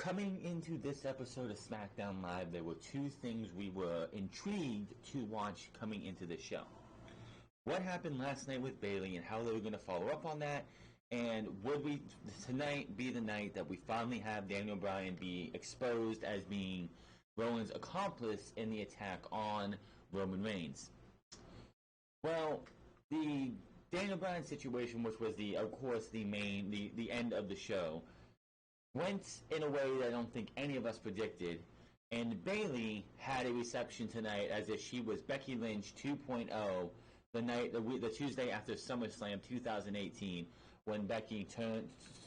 coming into this episode of SmackDown Live, there were two things we were intrigued to watch coming into this show. What happened last night with Bayley and how they were going to follow up on that, and would we tonight be the night that we finally have Daniel Bryan be exposed as being Rowan's accomplice in the attack on Roman Reigns? Well, the Daniel Bryan situation, which was the end of the show, went in a way that I don't think any of us predicted, and Bayley had a reception tonight as if she was Becky Lynch 2.0 the Tuesday after SummerSlam 2018, when Becky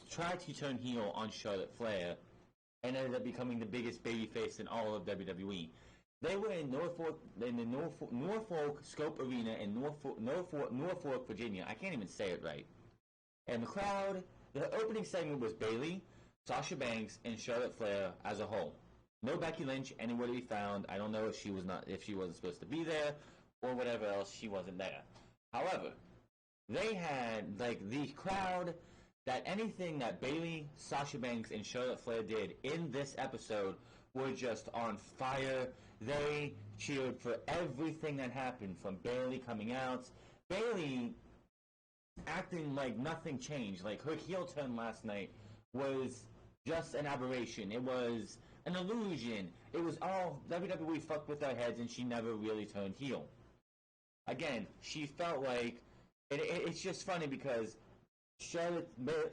tried to turn heel on Charlotte Flair and ended up becoming the biggest babyface in all of WWE. They were in the Norfolk Scope Arena in Norfolk, Virginia. I can't even say it right. And the crowd, the opening segment was Bayley, Sasha Banks, and Charlotte Flair as a whole. No Becky Lynch anywhere to be found. I don't know if she wasn't supposed to be there or whatever else. She wasn't there. However, they had the crowd that anything that Bayley, Sasha Banks, and Charlotte Flair did in this episode were just on fire. They cheered for everything that happened, from Bayley coming out, Bayley acting like nothing changed. Like, her heel turn last night was just an aberration. It was an illusion. It was all WWE fucked with our heads, and she never really turned heel. Again, she felt like it's just funny because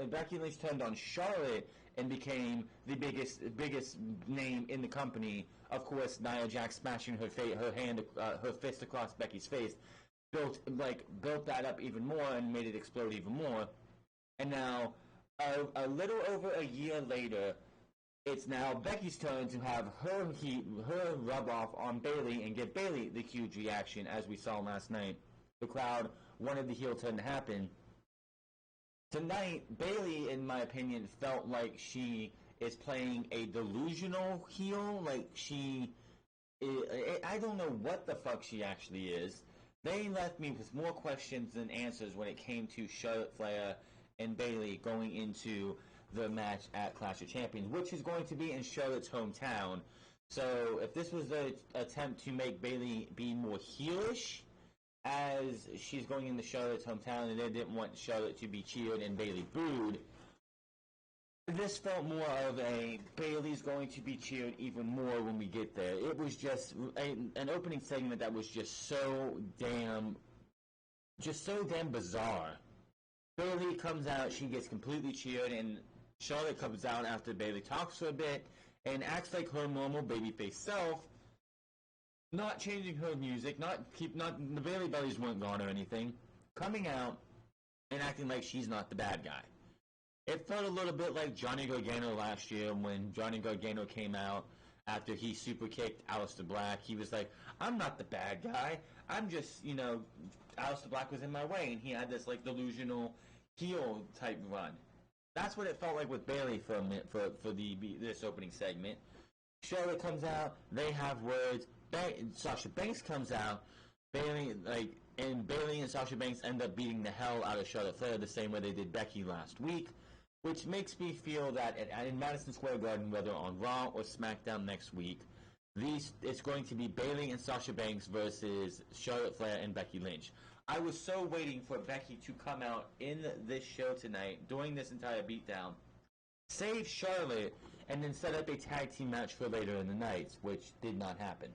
Becky Lynch turned on Charlotte and became the biggest name in the company. Of course, Nia Jax smashing her fist across Becky's face built that up even more and made it explode even more. And now, a little over a year later, it's now Becky's turn to have her rub off on Bayley and give Bayley the huge reaction, as we saw last night. The crowd wanted the heel turn to happen. Tonight, Bayley, in my opinion, felt like she is playing a delusional heel. Like, I don't know what the fuck she actually is. They left me with more questions than answers when it came to Charlotte Flair and Bayley going into the match at Clash of Champions, which is going to be in Charlotte's hometown. So if this was an attempt to make Bayley be more heelish, as she's going into Charlotte's hometown and they didn't want Charlotte to be cheered and Bayley booed, this felt more of a Bayley's going to be cheered even more when we get there. It was just an opening segment that was just so damn bizarre. Bayley comes out, she gets completely cheered, and Charlotte comes out after Bayley talks for a bit and acts like her normal babyface self, not changing her music, the Bayley bellies weren't gone or anything, coming out and acting like she's not the bad guy. It felt a little bit like Johnny Gargano last year when Johnny Gargano came out after he super kicked Aleister Black. He was like, I'm not the bad guy. I'm just, Aleister Black was in my way, and he had this delusional heel type run. That's what it felt like with Bayley for this opening segment. Charlotte comes out, they have words. Sasha Banks comes out. Bayley and Sasha Banks end up beating the hell out of Charlotte Flair the same way they did Becky last week, which makes me feel that in Madison Square Garden, whether on Raw or SmackDown next week, it's going to be Bayley and Sasha Banks versus Charlotte Flair and Becky Lynch. I was so waiting for Becky to come out in this show tonight, during this entire beatdown, save Charlotte, and then set up a tag team match for later in the night, which did not happen.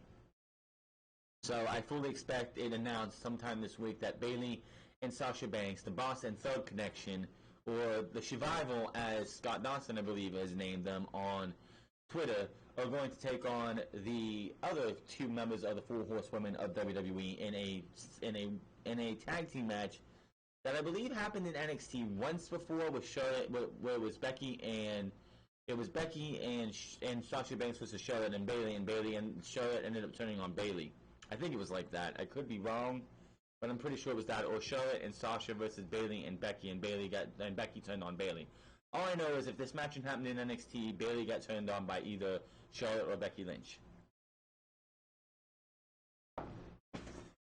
So I fully expect it announced sometime this week that Bayley and Sasha Banks, the Boss and Thug Connection, or the Survival, as Scott Dawson, I believe, has named them on Twitter, are going to take on the other two members of the Four Horsewomen of WWE in a tag team match that I believe happened in NXT once before with Charlotte, where it was Becky and Sasha Banks versus Charlotte and Bayley and Charlotte ended up turning on Bayley. I think it was like that. I could be wrong, but I'm pretty sure it was that. Or Charlotte and Sasha versus Bayley and Becky, and Becky turned on Bayley. All I know is if this match happened in NXT, Bayley got turned on by either Charlotte or Becky Lynch.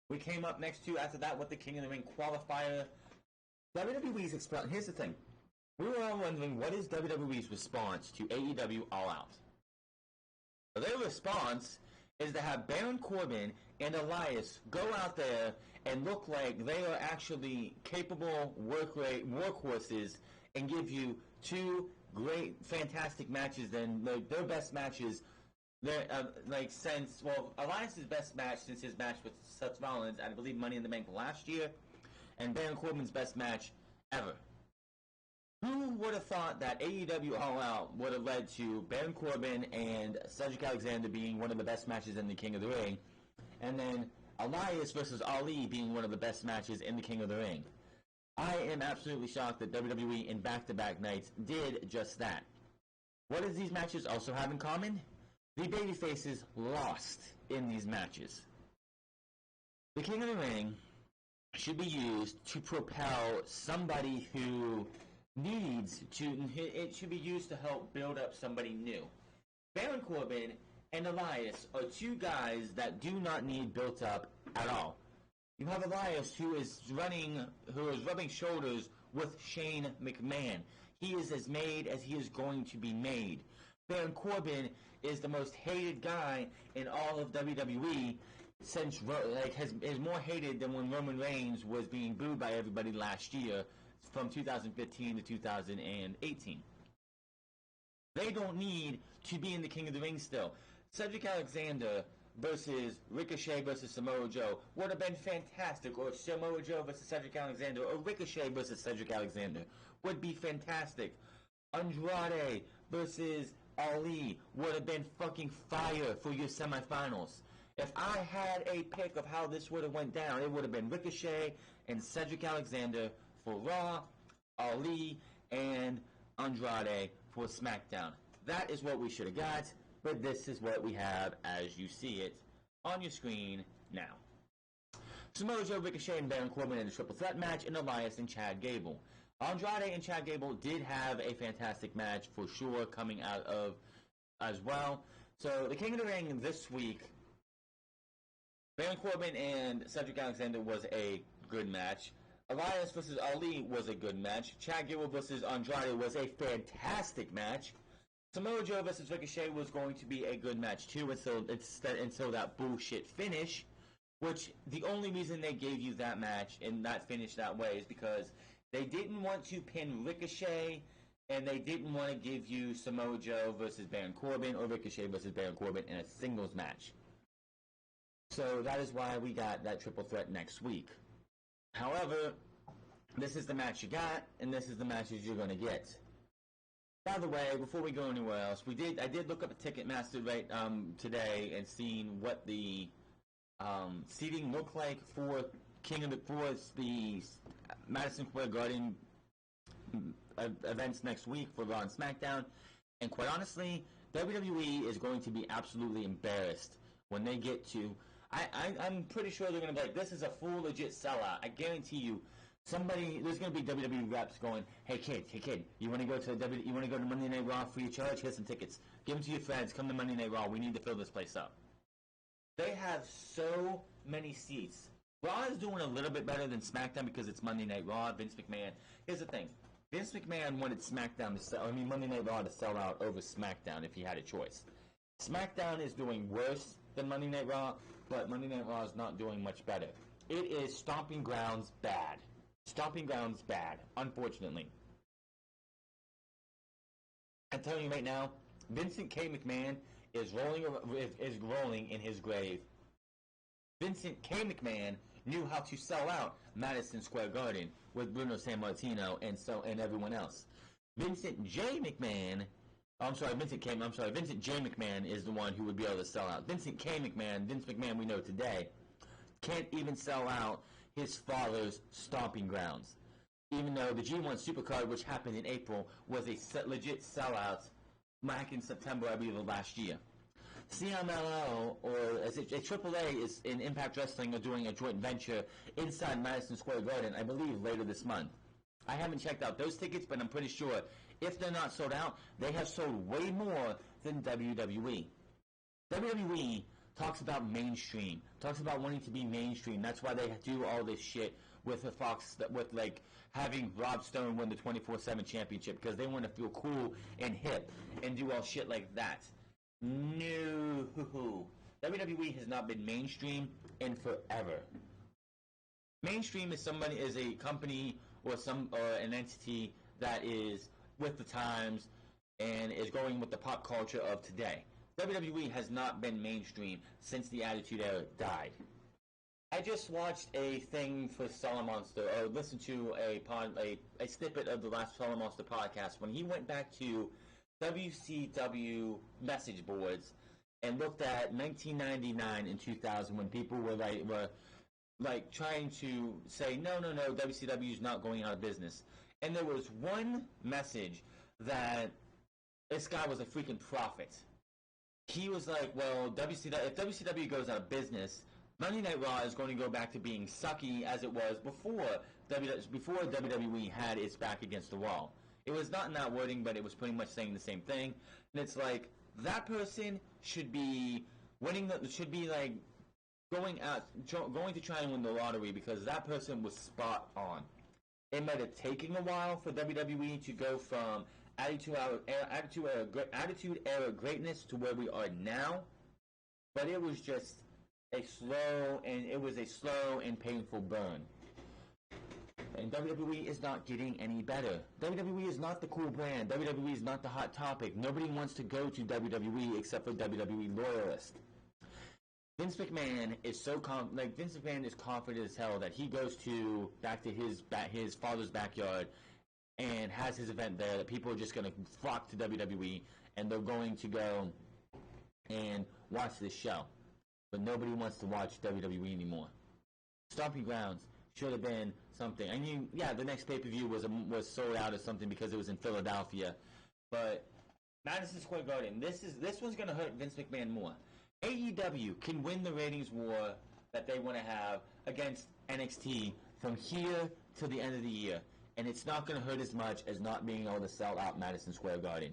We came up next to, after that, with the King of the Ring qualifier. WWE's here's the thing. We were all wondering, what is WWE's response to AEW All Out? Their response is to have Baron Corbin and Elias go out there and look like they are actually capable workhorses and give you two great, fantastic matches, and their best matches. Elias's best match since his match with Seth Rollins, I believe Money in the Bank last year, and Baron Corbin's best match ever. Who would have thought that AEW All Out would have led to Baron Corbin and Cedric Alexander being one of the best matches in the King of the Ring, and then Elias versus Ali being one of the best matches in the King of the Ring? I am absolutely shocked that WWE in back-to-back nights did just that. What does these matches also have in common? The babyfaces lost in these matches. The King of the Ring should be used to propel somebody who it should be used to help build up somebody new. Baron Corbin and Elias are two guys that do not need built up at all. You have Elias who is rubbing shoulders with Shane McMahon. He is as made as he is going to be made. Baron Corbin is the most hated guy in all of WWE since is more hated than when Roman Reigns was being booed by everybody last year from 2015 to 2018. They don't need to be in the King of the Ring still. Cedric Alexander versus Ricochet versus Samoa Joe would have been fantastic, or Samoa Joe versus Cedric Alexander, or Ricochet versus Cedric Alexander would be fantastic. Andrade versus Ali would have been fucking fire for your semifinals. If I had a pick of how this would have went down, it would have been Ricochet and Cedric Alexander for Raw, Ali, and Andrade for SmackDown. That is what we should have got, but this is what we have as you see it on your screen now. Samoa Joe, Ricochet, and Baron Corbin in a triple threat match, and Elias and Chad Gable. Andrade and Chad Gable did have a fantastic match for sure coming out of as well. So the King of the Ring this week, Baron Corbin and Cedric Alexander was a good match. Elias versus Ali was a good match. Chad Gable versus Andrade was a fantastic match. Samoa Joe versus Ricochet was going to be a good match too until that bullshit finish, which the only reason they gave you that match and that finish that way is because they didn't want to pin Ricochet, and they didn't want to give you Samoa Joe versus Baron Corbin or Ricochet versus Baron Corbin in a singles match. So that is why we got that triple threat next week. However, this is the match you got, and this is the matches you're going to get. By the way, before we go anywhere else, I did look up a Ticketmaster today and seen what the seating looked like for the Madison Square Garden events next week for Raw and SmackDown. And quite honestly, WWE is going to be absolutely embarrassed when they get to. I'm pretty sure they're going to be like, this is a full legit sellout. I guarantee you, there's going to be WWE reps going, hey kid, you want to go to Monday Night Raw free of charge? Here's some tickets. Give them to your friends. Come to Monday Night Raw. We need to fill this place up. They have so many seats. Raw is doing a little bit better than SmackDown because it's Monday Night Raw. Vince McMahon. Here's the thing. Vince McMahon wanted Monday Night Raw to sell out over SmackDown if he had a choice. SmackDown is doing worse than Monday Night Raw, but Monday Night Raw is not doing much better. It is stomping grounds bad. Stomping grounds bad, unfortunately. I'm telling you right now, Vincent K. McMahon is rolling in his grave. Vincent K. McMahon knew how to sell out Madison Square Garden with Bruno Sammartino and everyone else. Vincent J. McMahon is the one who would be able to sell out. Vince McMahon we know today, can't even sell out his father's stomping grounds. Even though the G1 Supercard, which happened in April, was a legit sellout back in September, I believe, of last year. CMLL, or as AAA is in Impact Wrestling, are doing a joint venture inside Madison Square Garden, I believe, later this month. I haven't checked out those tickets, but I'm pretty sure if they're not sold out, they have sold way more than WWE. WWE talks about mainstream, talks about wanting to be mainstream. That's why they do all this shit with the Fox, with like having Rob Stone win the 24/7 championship because they want to feel cool and hip and do all shit like that. No, WWE has not been mainstream in forever. Mainstream is a company or an entity that is with the times and is going with the pop culture of today. WWE has not been mainstream since the Attitude Era died. I just watched a thing for Solid Monster, or listened to a snippet of the last Solid Monster podcast when he went back to WCW message boards and looked at 1999 and 2000 when people were trying to say no, WCW is not going out of business. And there was one message that this guy was a freaking prophet. He was like, well, if WCW goes out of business, Monday Night Raw is going to go back to being sucky as it was before WWE had its back against the wall. It was not in that wording, but it was pretty much saying the same thing. And it's like, that person should be going to try and win the lottery because that person was spot on. It might have taken a while for WWE to go from Attitude Era greatness to where we are now, but it was just a slow and painful burn. And WWE is not getting any better. WWE is not the cool brand. WWE is not the hot topic. Nobody wants to go to WWE except for WWE loyalists. Vince McMahon is Vince McMahon is confident as hell that he goes back to his father's backyard and has his event there, that people are just going to flock to WWE and they're going to go and watch this show. But nobody wants to watch WWE anymore. Stomping Grounds should have been something. I mean, yeah, the next pay-per-view was sold out as something because it was in Philadelphia. But Madison Square Garden, this one's going to hurt Vince McMahon more. AEW can win the ratings war that they want to have against NXT from here to the end of the year. And it's not going to hurt as much as not being able to sell out Madison Square Garden.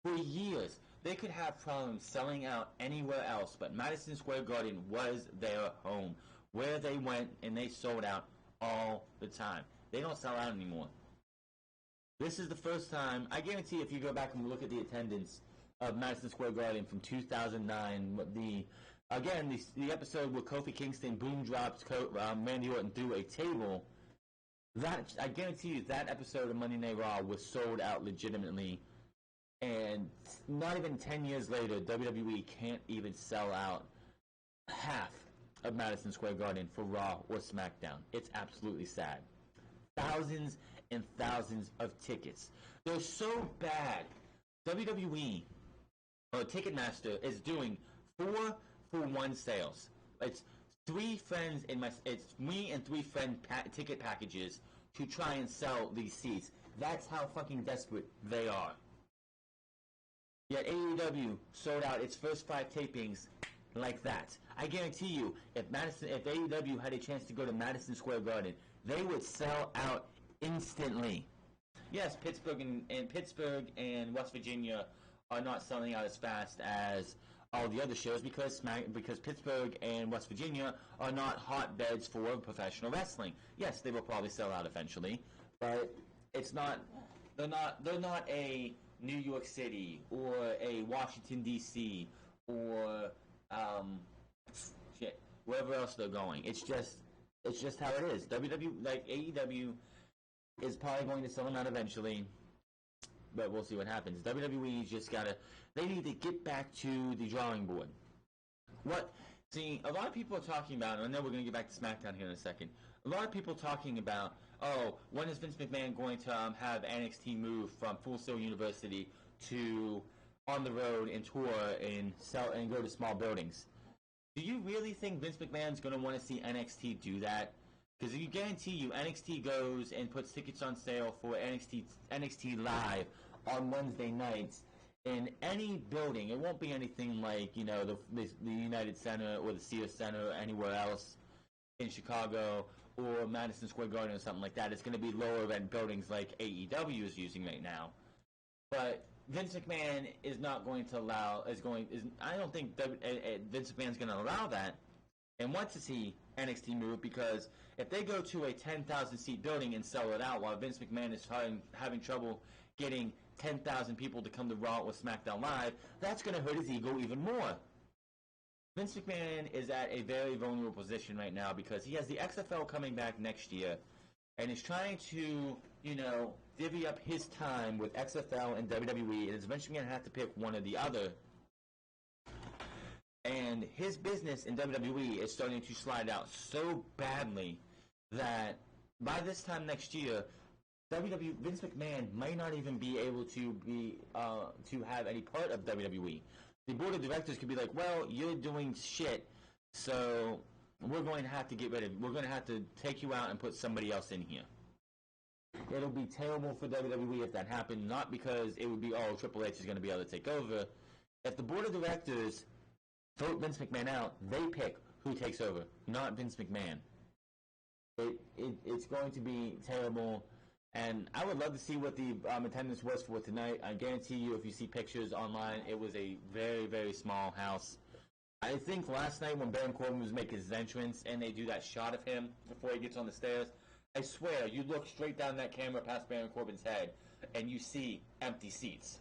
For years, they could have problems selling out anywhere else, but Madison Square Garden was their home, where they went and they sold out all the time. They don't sell out anymore. This is the first time, I guarantee if you go back and look at the attendance of Madison Square Garden from 2009, the episode where Kofi Kingston boom dropped Randy Orton through a table, that I guarantee you that episode of Monday Night Raw was sold out legitimately, and not even 10 years later, WWE can't even sell out half of Madison Square Garden for Raw or SmackDown. It's absolutely sad. Thousands and thousands of tickets. They're so bad. WWE or Ticketmaster is doing 4-for-1 sales. It's me and three friend ticket packages to try and sell these seats. That's how fucking desperate they are. Yet AEW sold out its first 5 tapings like that. I guarantee you, if AEW had a chance to go to Madison Square Garden, they would sell out instantly. Yes, Pittsburgh and West Virginia are not selling out as fast as all the other shows because Pittsburgh and West Virginia are not hotbeds for professional wrestling. Yes, they will probably sell out eventually, but it's not. They're not a New York City or a Washington D.C. or wherever else they're going. It's just how it is. AEW is probably going to sell them out eventually, but we'll see what happens. WWE's just they need to get back to the drawing board. A lot of people are talking about, and I know we're going to get back to SmackDown here in a second, a lot of people talking about, when is Vince McMahon going to have NXT move from Full Sail University to on the road and tour and go to small buildings? Do you really think Vince McMahon's going to want to see NXT do that? Because I guarantee you, NXT goes and puts tickets on sale for NXT Live on Wednesday nights in any building. It won't be anything like, the United Center or the Sears Center or anywhere else in Chicago or Madison Square Garden or something like that. It's going to be lower rent buildings like AEW is using right now. But Vince McMahon is not going to allow. I don't think Vince McMahon's going to allow that. And what does he NXT move, because if they go to a 10,000 seat building and sell it out while Vince McMahon is having trouble getting 10,000 people to come to Raw or SmackDown Live, that's going to hurt his ego even more. Vince McMahon is at a very vulnerable position right now because he has the XFL coming back next year and is trying to, divvy up his time with XFL and WWE, and is eventually going to have to pick one or the other. And his business in WWE is starting to slide out so badly that by this time next year, Vince McMahon may not even be able to have any part of WWE. The board of directors could be like, well, you're doing shit, so we're going to have to get rid of you. We're going to have to take you out and put somebody else in here. It'll be terrible for WWE if that happened, not because it would be, Triple H is going to be able to take over. If the board of directors vote Vince McMahon out, they pick who takes over, not Vince McMahon. It's going to be terrible. And I would love to see what the attendance was for tonight. I guarantee you, if you see pictures online, it was a very, very small house. I think last night when Baron Corbin was making his entrance and they do that shot of him before he gets on the stairs, I swear, you look straight down that camera past Baron Corbin's head and you see empty seats.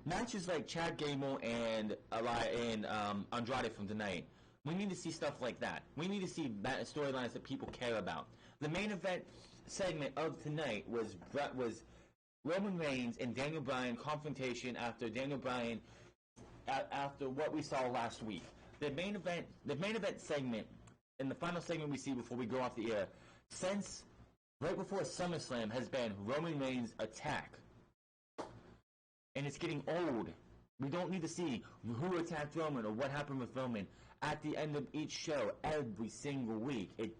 Matches like Chad Gable and Andrade from tonight. We need to see stuff like that. We need to see storylines that people care about. The main event segment of tonight was Roman Reigns and Daniel Bryan confrontation after Daniel Bryan after what we saw last week. The main event segment and the final segment we see before we go off the air since right before SummerSlam has been Roman Reigns' attack. And it's getting old. We don't need to see who attacked Roman or what happened with Roman at the end of each show every single week. It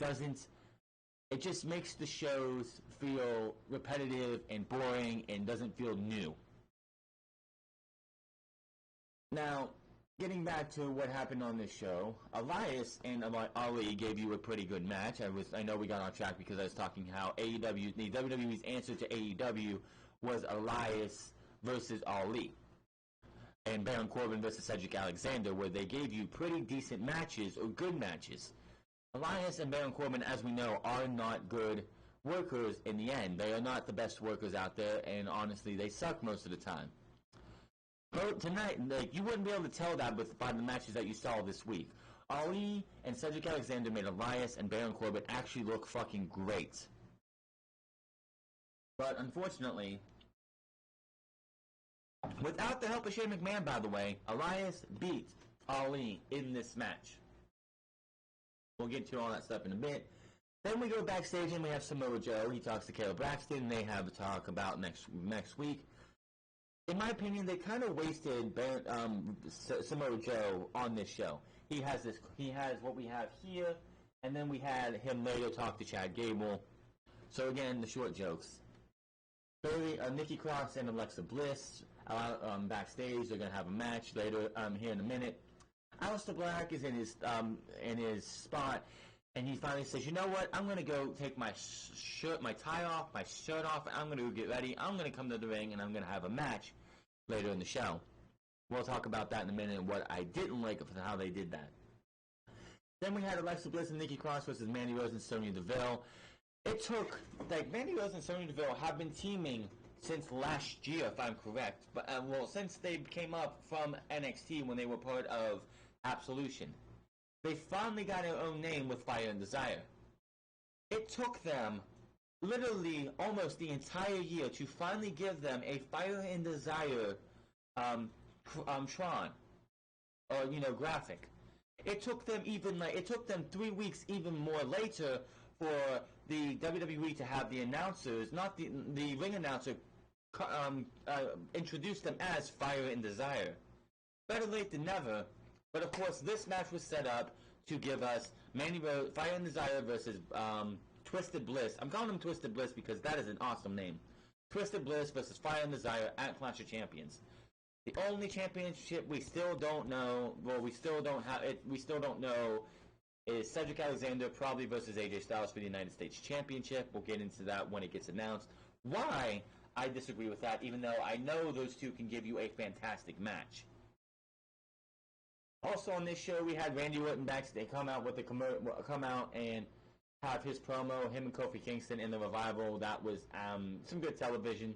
just makes the shows feel repetitive and boring and doesn't feel new. Now, getting back to what happened on this show, Elias and Ali gave you a pretty good match. I know we got on track because I was talking how the WWE's answer to AEW was Elias versus Ali. And Baron Corbin versus Cedric Alexander, where they gave you pretty decent matches or good matches. Elias and Baron Corbin, as we know, are not good workers in the end. They are not the best workers out there, and honestly, they suck most of the time. But tonight, you wouldn't be able to tell that by the matches that you saw this week. Ali and Cedric Alexander made Elias and Baron Corbin actually look fucking great. But unfortunately, without the help of Shane McMahon, by the way, Elias beat Ali in this match. We'll get to all that stuff in a bit. Then we go backstage and we have Samoa Joe. He talks to Caleb Braxton and they have a talk about next week. In my opinion, they kind of wasted Samoa Joe on this show. He has what we have here, and then we had him later talk to Chad Gable. So again, the short jokes. Bayley, Nikki Cross and Alexa Bliss backstage. They're gonna have a match later here in a minute. Aleister Black is in his spot, and he finally says, "You know what? I'm gonna go take my tie off, my shirt off. I'm gonna go get ready. I'm gonna come to the ring, and I'm gonna have a match later in the show." We'll talk about that in a minute and what I didn't like of how they did that. Then we had Alexa Bliss and Nikki Cross versus Mandy Rose and Sonya Deville. It took, Mandy Rose and Sonya Deville have been teaming since last year, if I'm correct. But since they came up from NXT when they were part of Absolution. They finally got their own name with Fire and Desire. It took them literally almost the entire year to finally give them a Fire and Desire Tron or graphic. It took them 3 weeks even more later for the WWE to have the announcers, not the ring announcer, introduce them as Fire and Desire. Better late than never. But of course, this match was set up to give us Fire and Desire versus Twisted Bliss. I'm calling them Twisted Bliss because that is an awesome name. Twisted Bliss versus Fire and Desire at Clash of Champions. The only championship we still don't know, we still don't know, is Cedric Alexander probably versus AJ Styles for the United States Championship. We'll get into that when it gets announced. Why I disagree with that, even though I know those two can give you a fantastic match. Also on this show, we had Randy Orton backstage. They come out with come out and have his promo. Him and Kofi Kingston in the Revival. That was some good television.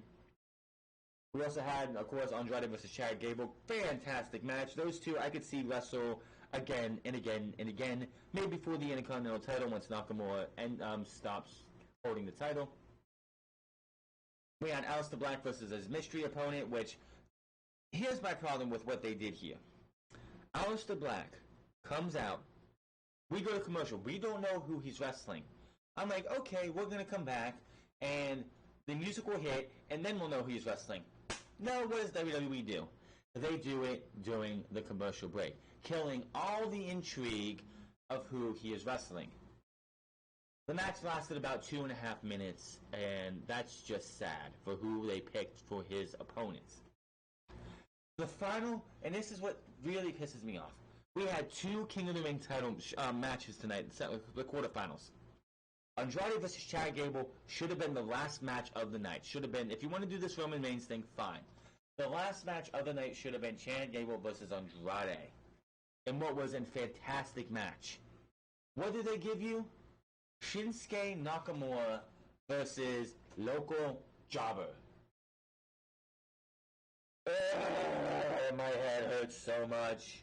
We also had, of course, Andrade versus Chad Gable. Fantastic match. Those two I could see wrestle again and again and again. Maybe for the Intercontinental title once Nakamura stops holding the title. We had Aleister Black versus his mystery opponent, which, here's my problem with what they did here. Aleister Black comes out. We go to commercial. We don't know who he's wrestling. I'm like, okay, we're going to come back, and the music will hit, and then we'll know who he's wrestling. No, what does WWE do? They do it during the commercial break, killing all the intrigue of who he is wrestling. The match lasted about 2.5 minutes, and that's just sad for who they picked for his opponents. The final, and this is what really pisses me off, we had 2 King of the Ring title matches tonight, the quarterfinals. Andrade versus Chad Gable should have been the last match of the night. Should have been, if you want to do this Roman Reigns thing, fine. The last match of the night should have been Chad Gable versus Andrade. In what was a fantastic match. What did they give you? Shinsuke Nakamura versus local jobber. My head hurts so much.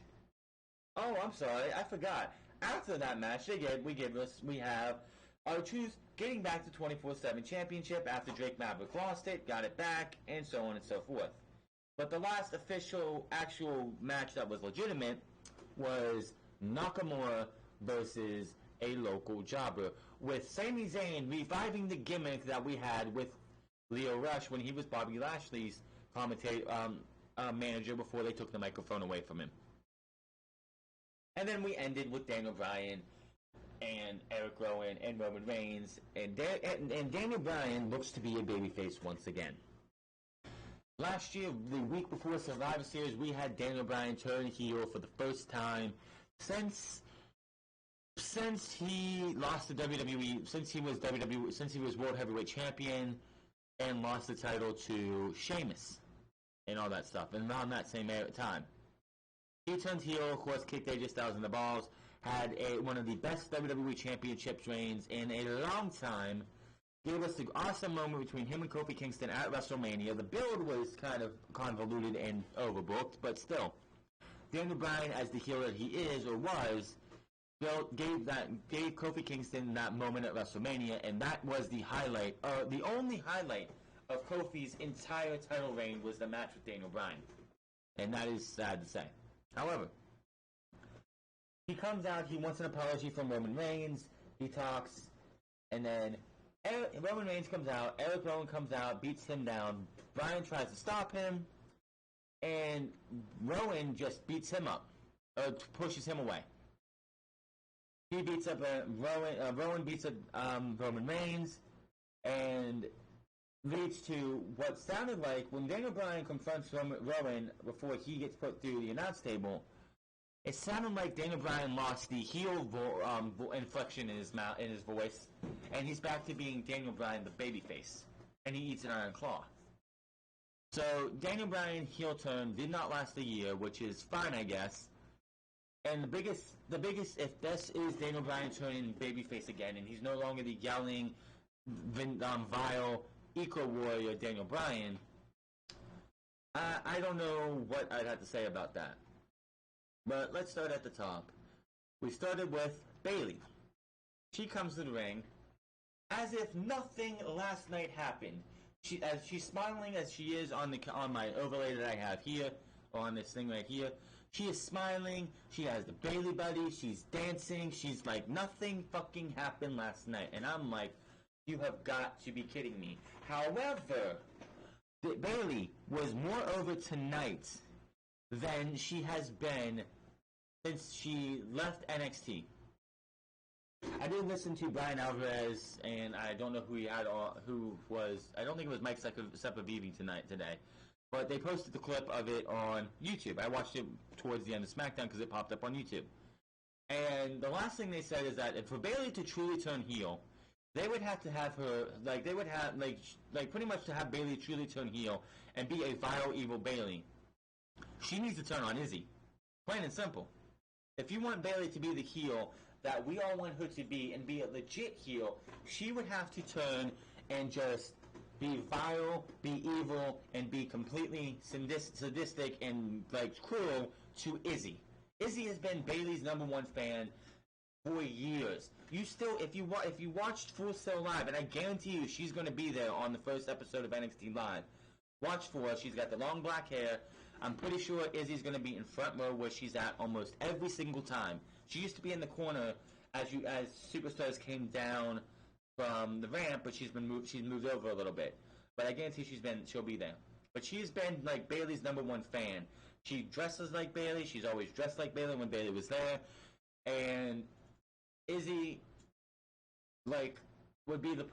Oh, I'm sorry, I forgot. After that match, we have R-Truth getting back to 24/7 championship after Drake Maverick lost it, got it back, and so on and so forth. But the last actual match that was legitimate was Nakamura versus a local jobber, with Sami Zayn reviving the gimmick that we had with Lio Rush when he was Bobby Lashley's manager before they took the microphone away from him. And then we ended with Daniel Bryan and Eric Rowan and Roman Reigns, and Daniel Bryan looks to be a babyface once again. Last year, the week before Survivor Series, we had Daniel Bryan turn heel for the first time since he lost the WWE, since he was World Heavyweight Champion and lost the title to Sheamus and all that stuff, and around that same time. He turned heel, of course, kicked AJ Styles in the balls, had one of the best WWE Championships reigns in a long time, gave us the awesome moment between him and Kofi Kingston at WrestleMania. The build was kind of convoluted and overbooked, but still. Daniel Bryan, as the heel that he is, or was, gave Kofi Kingston that moment at WrestleMania, and that was the highlight, the only highlight of Kofi's entire title reign was the match with Daniel Bryan. And that is sad to say. However, he comes out, he wants an apology from Roman Reigns, he talks, and then Roman Reigns comes out, Eric Rowan comes out, beats him down, Bryan tries to stop him, and Rowan just beats him up, or pushes him away. He beats up Rowan beats up Roman Reigns, and leads to what sounded like, when Daniel Bryan confronts Rowan before he gets put through the announce table, it sounded like Daniel Bryan lost the heel inflection in his voice, and he's back to being Daniel Bryan, the babyface, and he eats an iron claw. So Daniel Bryan heel turn did not last a year, which is fine, I guess. And the biggest, if this is Daniel Bryan turning babyface again, and he's no longer the yelling, vile eco warrior Daniel Bryan, I don't know what I'd have to say about that. But let's start at the top. We started with Bayley. She comes to the ring as if nothing last night happened. She's smiling as she is on my overlay that I have here, or on this thing right here. She is smiling. She has the Bayley buddy. She's dancing. She's like, nothing fucking happened last night. And I'm like, you have got to be kidding me. However, Bayley was more over tonight than she has been since she left NXT. I did listen to Bryan Alvarez, and I don't know who was. I don't think it was Mike Sepulveda today, but they posted the clip of it on YouTube. I watched it towards the end of Smackdown because it popped up on YouTube. And the last thing they said is that for Bayley to truly turn heel, they would have to have her, pretty much to have Bayley truly turn heel and be a vile, evil Bayley. She needs to turn on Izzy. Plain and simple. If you want Bayley to be the heel that we all want her to be and be a legit heel, she would have to turn and just be vile, be evil, and be completely sadistic and like cruel to Izzy. Izzy has been Bayley's #1 fan for years. You still, if you watched Full Sail Live, and I guarantee you she's going to be there on the first episode of NXT Live. Watch for her. She's got the long black hair. I'm pretty sure Izzy's going to be in front row where she's at almost every single time. She used to be in the corner as superstars came down from the ramp, but she's moved over a little bit. But I guarantee she'll be there. But she's been like Bayley's #1 fan. She dresses like Bayley. She's always dressed like Bayley when Bayley was there. And Izzy, like, would be the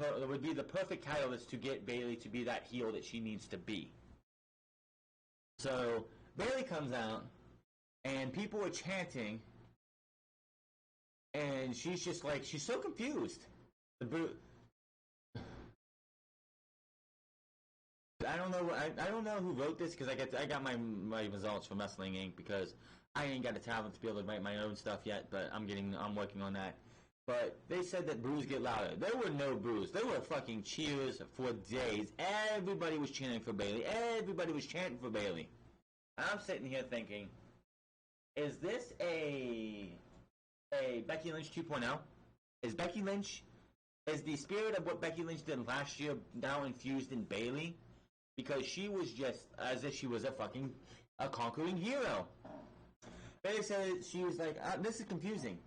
perfect catalyst to get Bayley to be that heel that she needs to be. So Bayley comes out, and people are chanting, and she's just like, she's so confused. I don't know who wrote this, because I got my results from Wrestling Inc. because I ain't got the talent to be able to write my own stuff yet, but I'm working on that. But they said that boos get louder. There were no boos. There were fucking cheers for days. Everybody was chanting for Bayley. Everybody was chanting for Bayley. I'm sitting here thinking, is this a Becky Lynch 2.0? Is the spirit of what Becky Lynch did last year now infused in Bayley? Because she was just as if she was a conquering hero. Bayley said, she was like, this is confusing.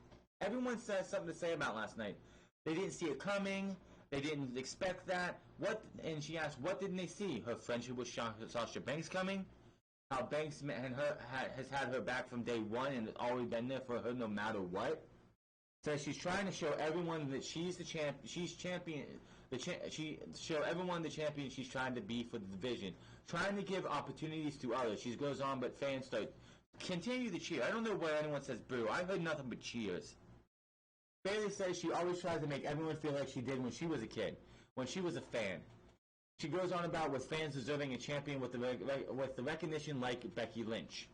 Everyone says something to say about last night. They didn't see it coming. They didn't expect that. And she asked, what didn't they see? Her friendship with Sasha Banks coming? How Banks and her has had her back from day one and has always been there for her no matter what. So she's trying to show everyone that she's the champ. She's champion. Show everyone the champion she's trying to be for the division. Trying to give opportunities to others. She goes on, but fans start continue to cheer. I don't know where anyone says boo. I heard nothing but cheers. Bayley says she always tries to make everyone feel like she did when she was a kid, when she was a fan. She goes on about with fans deserving a champion with the recognition like Becky Lynch.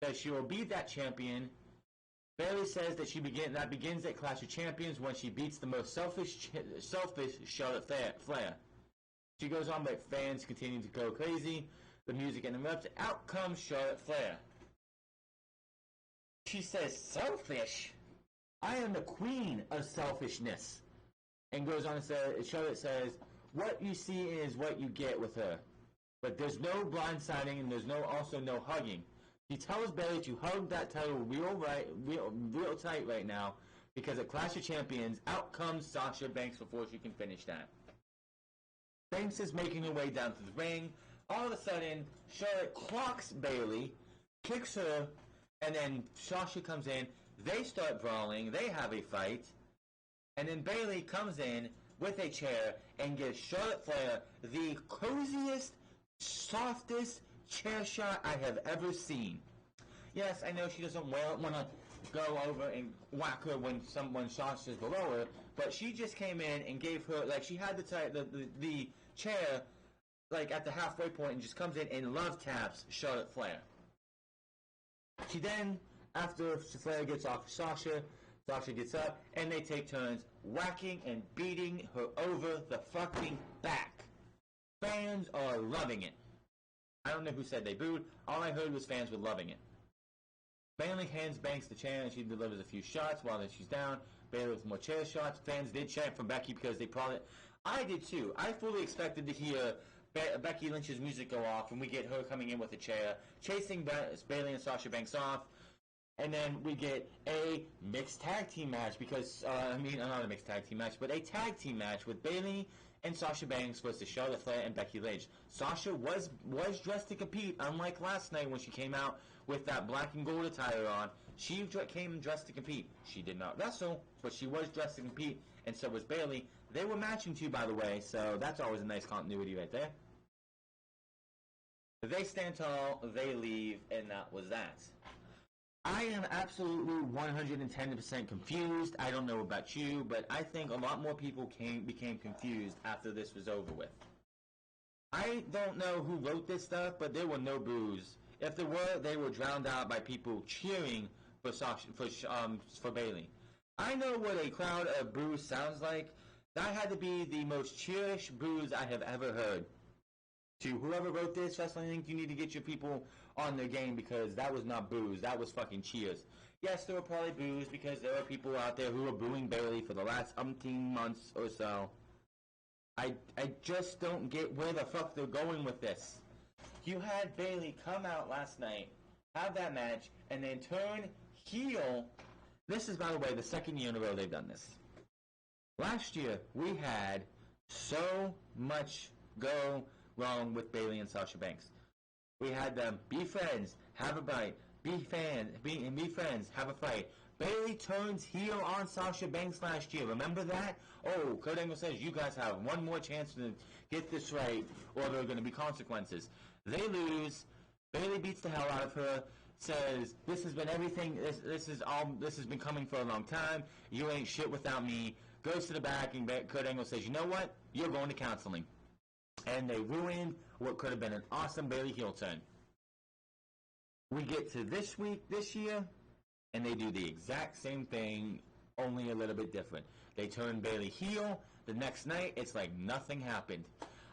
Says she will be that champion. Bayley says that that begins at Clash of Champions when she beats the most selfish Charlotte Flair. She goes on, but fans continue to go crazy. The music interrupts. Out comes Charlotte Flair. She says, selfish? I am the queen of selfishness. And goes on and says, Charlotte says, what you see is what you get with her. But there's no blindsiding and there's also no hugging. She tells Bayley to hug that title real tight right now, because at Clash of Champions, out comes Sasha Banks before she can finish that. Banks is making her way down to the ring. All of a sudden, Charlotte clocks Bayley, kicks her, and then Sasha comes in. They start brawling. They have a fight. And then Bayley comes in with a chair and gives Charlotte Flair the coziest, softest chair shot I have ever seen. Yes, I know she doesn't want to go over and whack her when Sasha's below her, but she just came in and gave her, like, she had the chair, like, at the halfway point, and just comes in and love taps Charlotte Flair. She then, after Flair gets off Sasha gets up, and they take turns whacking and beating her over the fucking back. Fans are loving it. I don't know who said they booed. All I heard was fans were loving it. Bayley hands Banks the chair, and she delivers a few shots while she's down. Bayley with more chair shots. Fans did chant for Becky because they probably... I did too. I fully expected to hear Becky Lynch's music go off, and we get her coming in with a chair, chasing Bayley and Sasha Banks off. And then we get a mixed tag team match because, not a mixed tag team match, but a tag team match with Bayley and Sasha Banks versus Charlotte Flair and Becky Lynch. Sasha was dressed to compete, unlike last night when she came out with that black and gold attire on. She came dressed to compete. She did not wrestle, but she was dressed to compete, and so was Bayley. They were matching too, by the way, so that's always a nice continuity right there. They stand tall, they leave, and that was that. I am absolutely 110% confused. I don't know about you, but I think a lot more people became confused after this was over with. I don't know who wrote this stuff, but there were no boos. If there were, they were drowned out by people cheering for Bayley. I know what a crowd of boos sounds like. That had to be the most cheerish boos I have ever heard. To whoever wrote this, Wrestling Inc., you need to get your people on their game because that was not boos. That was fucking cheers. Yes, there were probably boos because there are people out there who are booing Bayley for the last umpteen months or so. I just don't get where the fuck they're going with this. You had Bayley come out last night, have that match, and then turn heel. This is, by the way, the second year in a row they've done this. Last year, we had so much go wrong with Bayley and Sasha Banks. We had them be friends, have a bite, be friends, have a fight. Bayley turns heel on Sasha Banks last year. Remember that? Oh, Kurt Angle says, you guys have one more chance to get this right, or there are going to be consequences. They lose. Bayley beats the hell out of her. Says, this has been everything. This has been coming for a long time. You ain't shit without me. Goes to the back, and Kurt Angle says, you know what? You're going to counseling. And they ruined what could have been an awesome Bayley heel turn. We get to this year, and they do the exact same thing, only a little bit different. They turn Bayley heel. The next night, it's like nothing happened.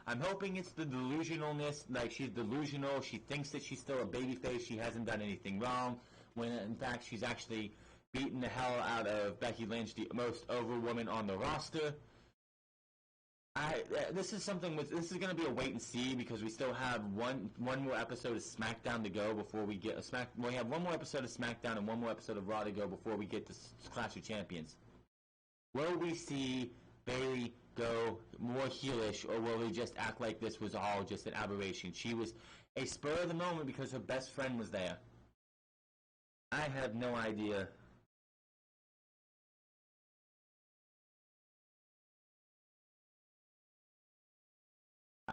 I'm hoping it's the delusionalness, like she's delusional. She thinks that she's still a babyface. She hasn't done anything wrong, when in fact she's actually beaten the hell out of Becky Lynch, the most over woman on the roster. This is going to be a wait and see because we still have one more episode of SmackDown to go before we get we have one more episode of SmackDown and one more episode of Raw to go before we get to Clash of Champions. Will we see Bayley go more heelish, or will we just act like this was all just an aberration? She was a spur of the moment because her best friend was there. I have no idea.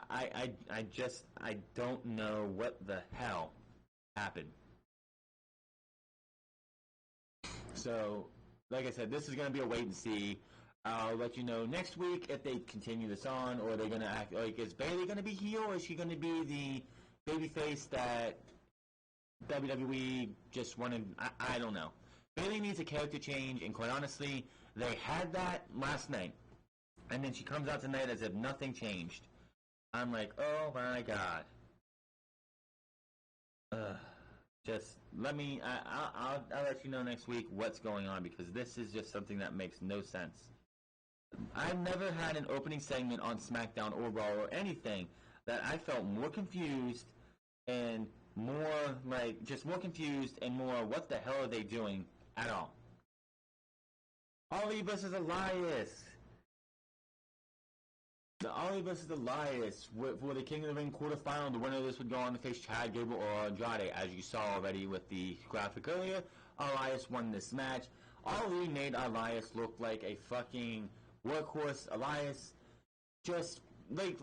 I don't know what the hell happened. So, like I said, this is going to be a wait and see. I'll let you know next week if they continue this on, or they're going to act like, is Bayley going to be heel, or is she going to be the babyface that WWE just wanted? I don't know. Bayley needs a character change, and quite honestly, they had that last night. And then she comes out tonight as if nothing changed. I'm like, oh my god. Just let me. I'll let you know next week what's going on, because this is just something that makes no sense. I've never had an opening segment on SmackDown or Raw or anything that I felt more confused and more like just more confused and more what the hell are they doing at all. Ali versus Elias. The Ali versus Elias for the King of the Ring quarterfinal. The winner of this would go on to face Chad Gable or Andrade. As you saw already with the graphic earlier, Elias won this match. Ali made Elias look like a fucking workhorse. Elias just like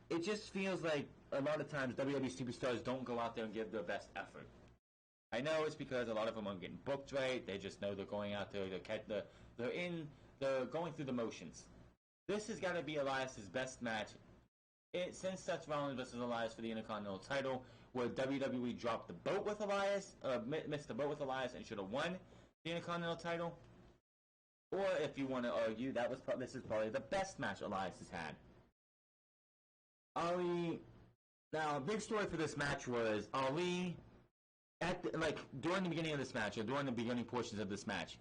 it just feels like a lot of times WWE superstars don't go out there and give their best effort. I know it's because a lot of them aren't getting booked right. They just know they're going out there to catch they're going through the motions. This has got to be Elias' best match since Seth Rollins versus Elias for the Intercontinental title, where WWE dropped the boat with Elias, missed the boat with Elias, and should have won the Intercontinental title. Or if you want to argue, this is probably the best match Elias has had. Ali. Now, a big story for this match was Ali, during the beginning of this match, or during the beginning portions of this match,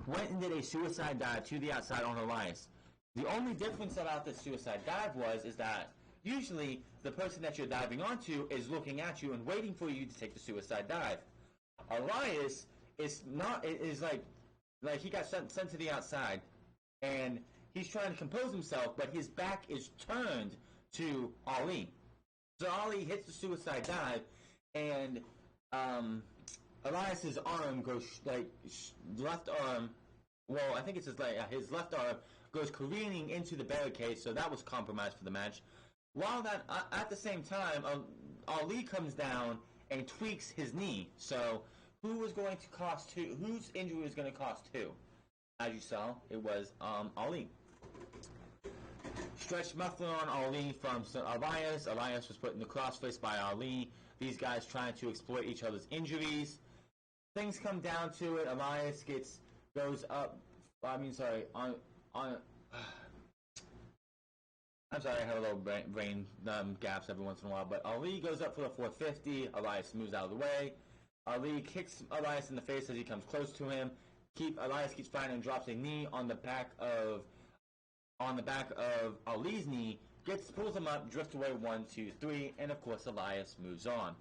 went and did a suicide dive to the outside on Elias. The only difference about this suicide dive is that usually the person that you're diving onto is looking at you and waiting for you to take the suicide dive. Elias is like he got sent to the outside, and he's trying to compose himself, but his back is turned to Ali. So Ali hits the suicide dive, and Elias's arm goes left arm. Well, I think it's his left arm goes careening into the barricade, so that was compromised for the match. While that, at the same time, Ali comes down and tweaks his knee. So, whose injury was going to cost who? As you saw, it was Ali. Stretched muffler on Ali from Elias. Elias was put in the crossface by Ali. These guys trying to exploit each other's injuries. things come down to it. Elias goes up. On. I'm sorry, I have a little brain gaps every once in a while. But Ali goes up for the 450. Elias moves out of the way. Ali kicks Elias in the face as he comes close to him. Elias keeps fighting and drops a knee on the back of Ali's knee. Pulls him up, drifts away 1, 2, 3, and of course Elias moves on.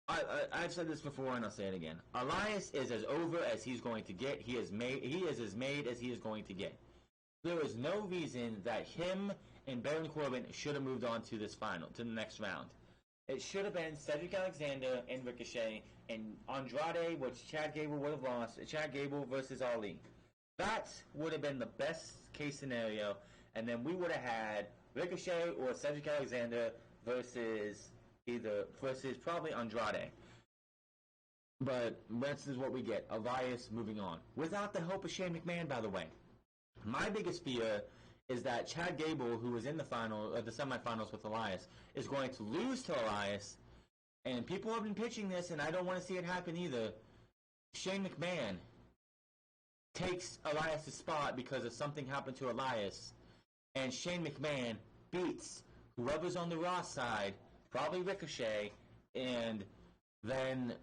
I've said this before and I'll say it again. Elias is as over as he's going to get. He is as made as he is going to get. There is no reason that him and Baron Corbin should have moved on to the next round. It should have been Cedric Alexander and Ricochet and Andrade, which Chad Gable would have lost. Chad Gable versus Ali. That would have been the best case scenario, and then we would have had Ricochet or Cedric Alexander versus probably Andrade. But this is what we get. Elias moving on. Without the help of Shane McMahon, by the way. My biggest fear is that Chad Gable, who was in the semifinals with Elias, is going to lose to Elias. And people have been pitching this, and I don't want to see it happen either. Shane McMahon takes Elias' spot because of something happened to Elias. And Shane McMahon beats whoever's on the Raw side, probably Ricochet, and then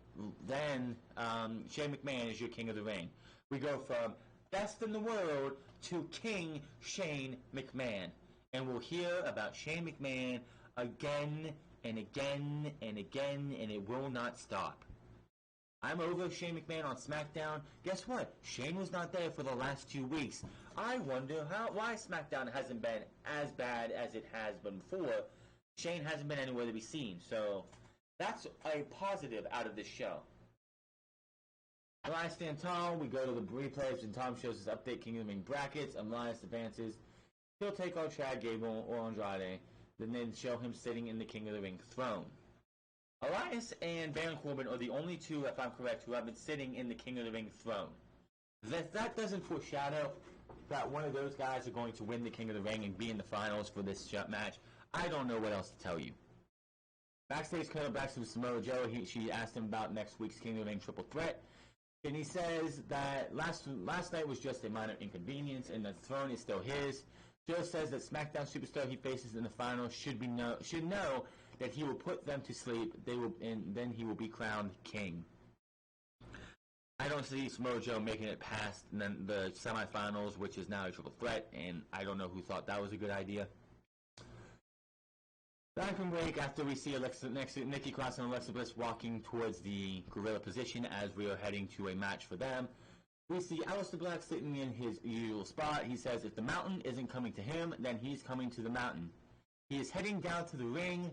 Shane McMahon is your King of the Ring. We go from best in the world to King Shane McMahon. And we'll hear about Shane McMahon again and again and again, and it will not stop. I'm over Shane McMahon on SmackDown. Guess what? Shane was not there for the last 2 weeks. I wonder why SmackDown hasn't been as bad as it has been before. Shane hasn't been anywhere to be seen. So that's a positive out of this show. Elias stand tall. We go to the replays, and Tom shows his update King of the Ring brackets. Elias advances. He'll take on Chad Gable or Andrade, then show him sitting in the King of the Ring throne. Elias and Baron Corbin are the only two, if I'm correct, who have been sitting in the King of the Ring throne. That doesn't foreshadow that one of those guys are going to win the King of the Ring and be in the finals for this match. I don't know what else to tell you. Backstage, Colonel Baxter with Samoa Joe. She asked him about next week's King of the Ring triple threat. And he says that last night was just a minor inconvenience and the throne is still his. Joe says that SmackDown superstar he faces in the finals should know that he will put them to sleep. And then he will be crowned king. I don't see Samoa Joe making it past the semifinals, which is now a triple threat, and I don't know who thought that was a good idea. Back from break, after we see Nikki Cross and Alexa Bliss walking towards the gorilla position as we are heading to a match for them, we see Aleister Black sitting in his usual spot. He says if the mountain isn't coming to him, then he's coming to the mountain. He is heading down to the ring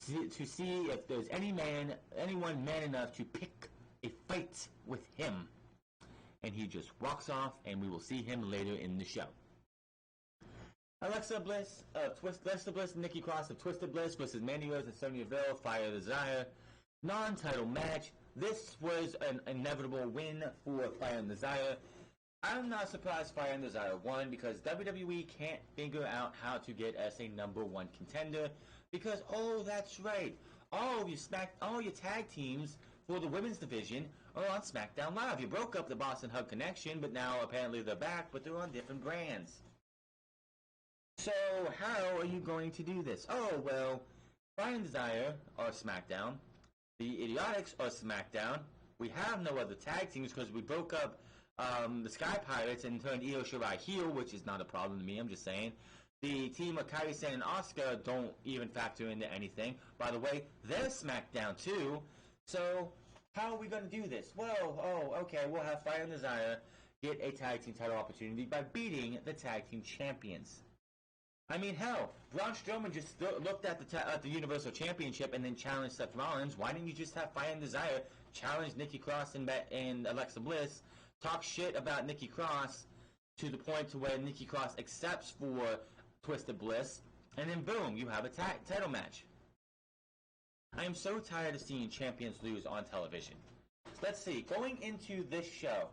to see if there's anyone man enough to pick a fight with him. And he just walks off, and we will see him later in the show. Alexa Bliss, Nikki Cross of Twisted Bliss versus Mandy Rose and Sonya Deville, Fire Desire. Non-title match. This was an inevitable win for Fire and Desire. I'm not surprised Fire and Desire won because WWE can't figure out how to get us a number one contender. Because, oh, that's right, all your tag teams for the women's division are on SmackDown Live. You broke up the Boston Hug Connection, but now apparently they're back, but they're on different brands. So, how are you going to do this? Oh, well, Fire and Desire are SmackDown. The Idiotics are SmackDown. We have no other tag teams because we broke up the Sky Pirates and turned Io Shirai heel, which is not a problem to me, I'm just saying. The team of Kairi Sane and Asuka don't even factor into anything. By the way, they're SmackDown too. So, how are we going to do this? Well, okay, we'll have Fire and Desire get a tag team title opportunity by beating the tag team champions. I mean, hell, Braun Strowman just looked at the Universal Championship and then challenged Seth Rollins. Why didn't you just have Fire and Desire challenge Nikki Cross and Alexa Bliss, talk shit about Nikki Cross to the point to where Nikki Cross accepts for Twisted Bliss, and then boom, you have a title match. I am so tired of seeing champions lose on television. Let's see, going into this show,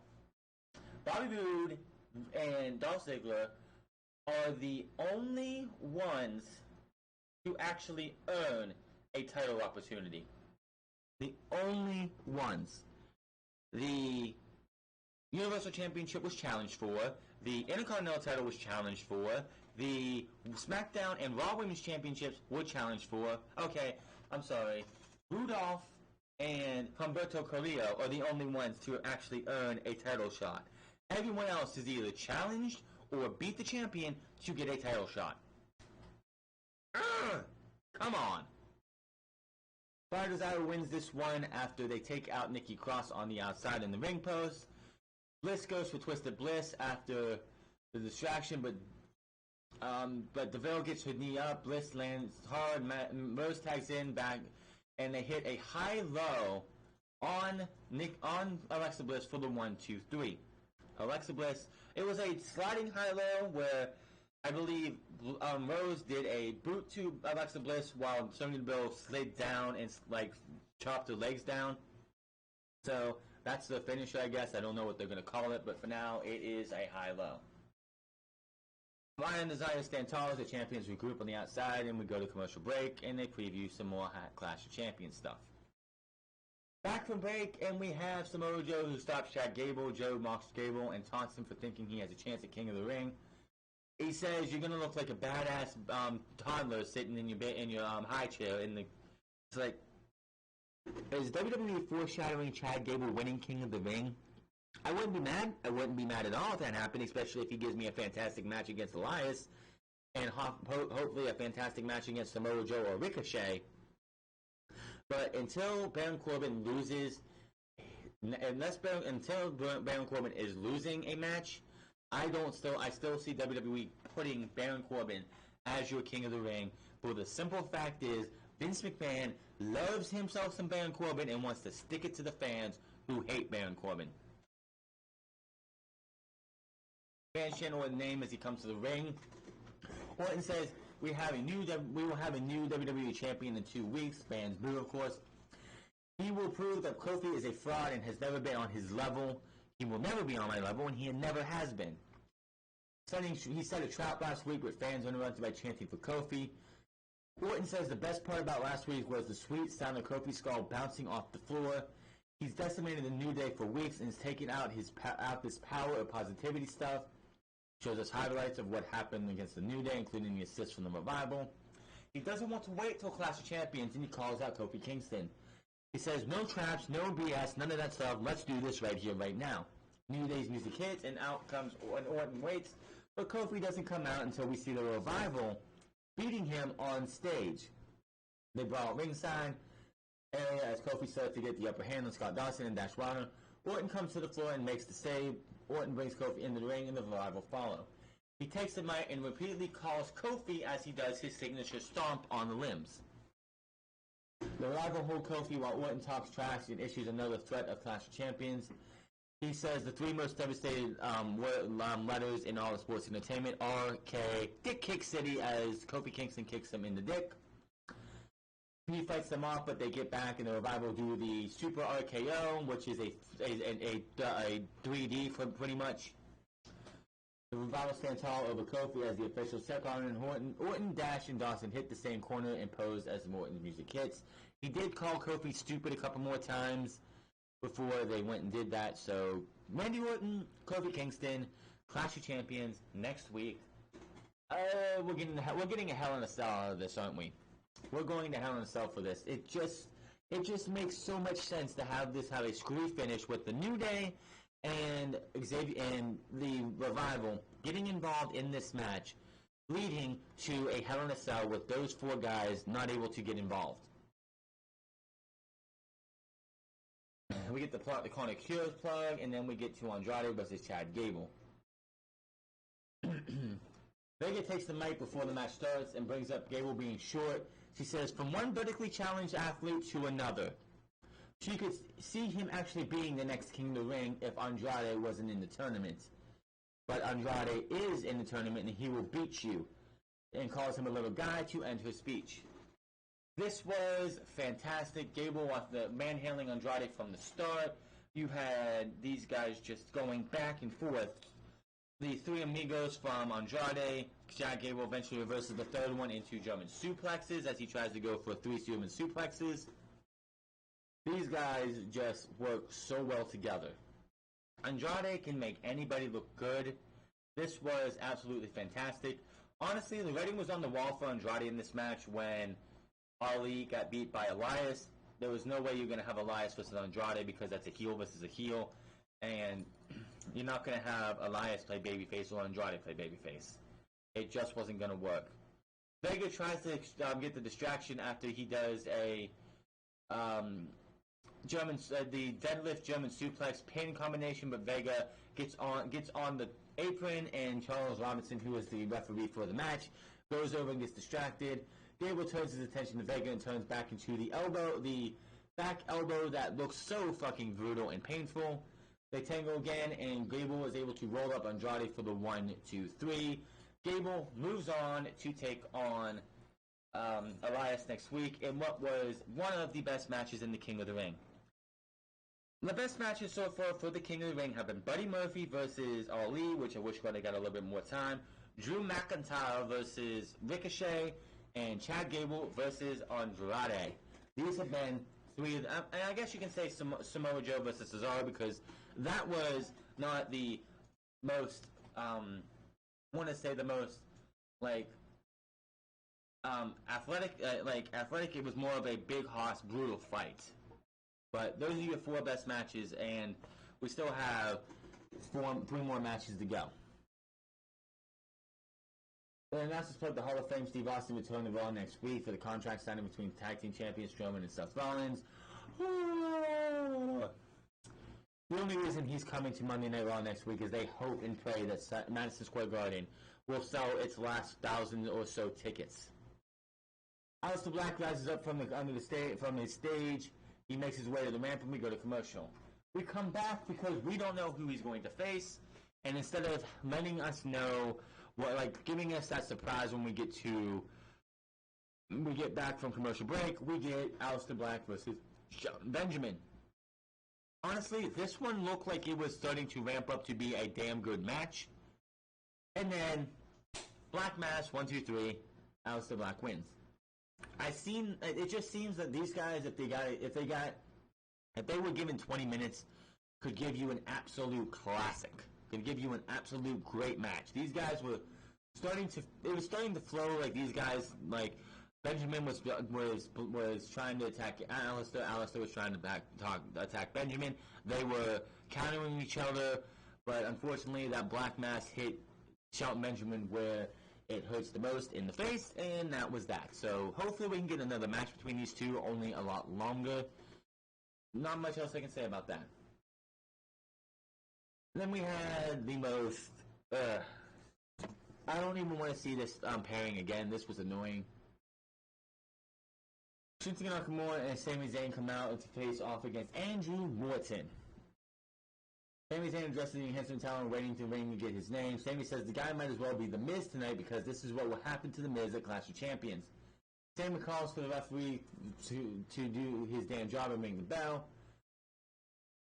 Bobby Roode and Dolph Ziggler are the only ones to actually earn a title opportunity. The only ones. The Universal Championship was challenged for. The Intercontinental title was challenged for. The SmackDown and Raw Women's Championships were challenged for. Okay, I'm sorry. Rudolph and Humberto Carrillo are the only ones to actually earn a title shot. Everyone else is either challenged or beat the champion to get a title shot. Come on. Fire Desire wins this one after they take out Nikki Cross on the outside in the ring post. Bliss goes for Twisted Bliss after the distraction, but DeVille gets her knee up. Bliss lands hard. Rose tags in back, and they hit a high-low on Alexa Bliss for the 1-2-3. Alexa Bliss. It was a sliding high-low where I believe Rose did a boot to Alexa Bliss while Sonya Deville slid down and chopped her legs down. So that's the finisher, I guess. I don't know what they're going to call it, but for now, it is a high-low. Bryan Desire stand tall as the champions regroup on the outside, and we go to commercial break, and they preview some more Clash of Champions stuff. Back from break, and we have Samoa Joe who stops Chad Gable. Joe mocks Gable and taunts him for thinking he has a chance at King of the Ring. He says, "You're gonna look like a badass toddler sitting in your high chair in the." It's like, is WWE foreshadowing Chad Gable winning King of the Ring? I wouldn't be mad. I wouldn't be mad at all if that happened, especially if he gives me a fantastic match against Elias, and hopefully a fantastic match against Samoa Joe or Ricochet. But until Baron Corbin loses, until Baron Corbin is losing a match, I still see WWE putting Baron Corbin as your King of the Ring. For the simple fact is, Vince McMahon loves himself some Baron Corbin and wants to stick it to the fans who hate Baron Corbin. Fans chant Orton's name as he comes to the ring. Orton says, we will have a new WWE champion in 2 weeks. Fans boo, of course. He will prove that Kofi is a fraud and has never been on his level. He will never be on my level, and he never has been. He set a trap last week with fans interrupted by chanting for Kofi. Orton says the best part about last week was the sweet sound of Kofi's skull bouncing off the floor. He's decimated the New Day for weeks and is taking out this power of positivity stuff. Shows us highlights of what happened against the New Day, including the assist from the Revival. He doesn't want to wait till Clash of Champions, and he calls out Kofi Kingston. He says, no traps, no BS, none of that stuff. Let's do this right here, right now. New Day's music hits, and out comes Orton waits, but Kofi doesn't come out until we see the Revival beating him on stage. They brawl ringside area as Kofi starts to get the upper hand on Scott Dawson and Dash Wilder. Orton comes to the floor and makes the save. Orton brings Kofi into the ring, and the Revival follow. He takes the mic and repeatedly calls Kofi as he does his signature stomp on the limbs. The Revival hold Kofi while Orton talks trash and issues another threat of Clash of Champions. He says the 3 most devastated letters in all of sports entertainment, RK, Dick Kick City, as Kofi Kingston kicks him in the dick. He fights them off, but they get back, and the Revival do the Super RKO, which is a 3D for pretty much. The Revival stand tall over Kofi as the officials check on him. Orton, Dash, and Dawson hit the same corner and pose as Orton's music hits. He did call Kofi stupid a couple more times before they went and did that. So, Randy Orton, Kofi Kingston, Clash of Champions next week. We're getting a Hell in a Cell out of this, aren't we? We're going to Hell in a Cell for this. It just makes so much sense to have a screwy finish with the New Day and Xavier and the Revival getting involved in this match, leading to a Hell in a Cell with those 4 guys not able to get involved. We get the Corner Cures plug, and then we get to Andrade versus Chad Gable. Vega takes the mic before the match starts and brings up Gable being short. She says, from one vertically challenged athlete to another. She could see him actually being the next King of the Ring if Andrade wasn't in the tournament. But Andrade is in the tournament, and he will beat you. And calls him a little guy to end her speech. This was fantastic. Gable was the manhandling Andrade from the start. You had these guys just going back and forth. The 3 amigos from Andrade. Chad Gable eventually reverses the 3rd one into German suplexes as he tries to go for 3 German suplexes. These guys just work so well together. Andrade can make anybody look good. This was absolutely fantastic. Honestly, the writing was on the wall for Andrade in this match when Ali got beat by Elias. There was no way you're going to have Elias versus Andrade because that's a heel versus a heel. And you're not going to have Elias play babyface or Andrade play babyface. It just wasn't going to work. Vega tries to get the distraction after he does a the deadlift German suplex pin combination, but Vega gets on the apron, and Charles Robinson, who is the referee for the match, goes over and gets distracted. Gable turns his attention to Vega and turns back into the back elbow that looks so fucking brutal and painful. They tangle again, and Gable is able to roll up Andrade for the 1, 2, 3. Gable moves on to take on Elias next week in what was one of the best matches in the King of the Ring. The best matches so far for the King of the Ring have been Buddy Murphy versus Ali, which I wish they got a little bit more time. Drew McIntyre versus Ricochet, and Chad Gable versus Andrade. These have been three of them. And I guess you can say Samoa Joe versus Cesaro, because that was not the most, athletic, athletic. It was more of a big hoss, brutal fight. But those are your 4 best matches, and we still have 3 more matches to go. The announcers put the Hall of Fame Steve Austin return to Raw next week for the contract signing between tag team champions Strowman and Seth Rollins. The only reason he's coming to Monday Night Raw next week is they hope and pray that Madison Square Garden will sell its last 1,000 or so tickets. Aleister Black rises up from his stage. He makes his way to the ramp, and we go to commercial. We come back because we don't know who he's going to face, and instead of letting us know, giving us that surprise when we get back from commercial break, we get Aleister Black versus Shelton Benjamin. Honestly, this one looked like it was starting to ramp up to be a damn good match, and then Black Mass 1, 2, 3, Aleister Black wins. It just seems that these guys, if they were given 20 minutes, could give you an absolute classic. Could give you an absolute great match. These guys were starting to flow. Like, these guys, like Benjamin was trying to attack Aleister. Aleister was trying to attack Benjamin. They were countering each other, but unfortunately, that Black Mass hit Shelton Benjamin where it hurts the most, in the face, and that was that. So hopefully we can get another match between these two, only a lot longer. Not much else I can say about that. Then we had the most... I don't even want to see this pairing again. This was annoying. Shinsuke Nakamura and Sami Zayn come out to face off against Andrew Morton. Sami Zayn addresses the enhancement talent waiting to ring to get his name. Sami says the guy might as well be The Miz tonight because this is what will happen to The Miz at Clash of Champions. Sami calls for the referee to do his damn job and ring the bell.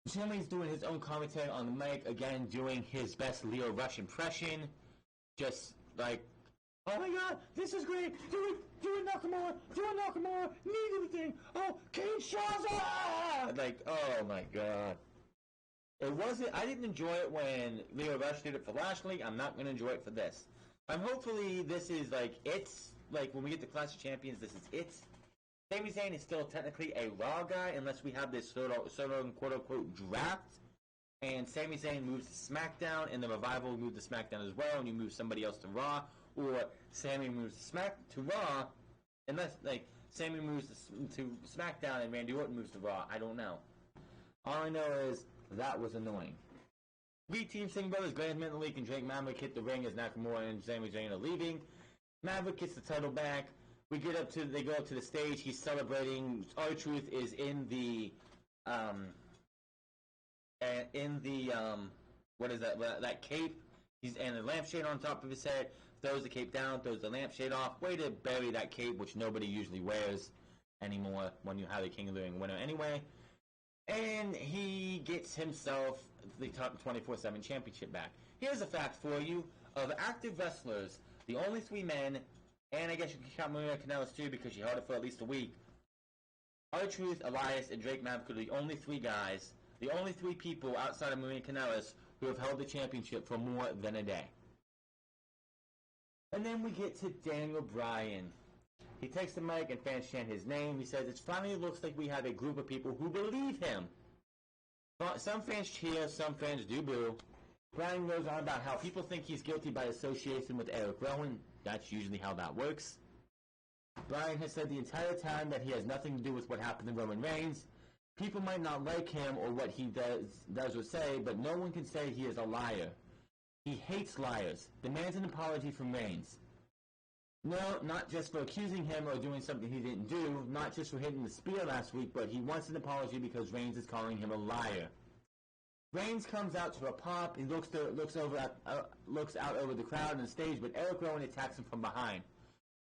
Sami's doing his own commentary on the mic, again doing his best Leo Rush impression. Just like, oh my god, this is great! Do it Nakamura! Need everything! Oh, Kinshasa! Like, oh my god. I didn't enjoy it when Leo Rush did it for Lashley. I'm not going to enjoy it for this. Hopefully this is when we get to Clash of Champions, this is it. Sami Zayn is still technically a Raw guy unless we have this sort of quote-unquote draft. And Sami Zayn moves to SmackDown, and the Revival move to SmackDown as well, and you move somebody else to Raw. Or Sami moves to Raw, unless, Sami moves to SmackDown and Randy Orton moves to Raw. I don't know. All I know is that was annoying. B-Team Singh Brothers, Grand Metalik, and Drake Maverick hit the ring as Nakamura and Sami Zayn are leaving. Maverick gets the title back. They go up to the stage. He's celebrating. R-Truth is in the what is that cape? He's and a lampshade on top of his head. Throws the cape down. Throws the lampshade off. Way to bury that cape, which nobody usually wears anymore when you have the King of the Ring winner anyway. And he gets himself the top 24/7 championship back. Here's a fact for you: of active wrestlers, the only 3 men, and I guess you can count Maria Kanellis too because she held it for at least a week. R-Truth, Elias, and Drake Maverick are the only three guys, the only three people outside of Maria Kanellis who have held the championship for more than a day. And then we get to Daniel Bryan. He takes the mic and fans chant his name. He says, it finally looks like we have a group of people who believe him. But some fans cheer, some fans do boo. Bryan goes on about how people think he's guilty by association with Eric Rowan. That's usually how that works. Bryan has said the entire time that he has nothing to do with what happened to Roman Reigns. People might not like him or what he does or say, but no one can say he is a liar. He hates liars. Demands an apology from Reigns. No, not just for accusing him or doing something he didn't do, not just for hitting the spear last week, but he wants an apology because Reigns is calling him a liar. Reigns comes out to a pop. He looks out over the crowd and the stage, but Eric Rowan attacks him from behind.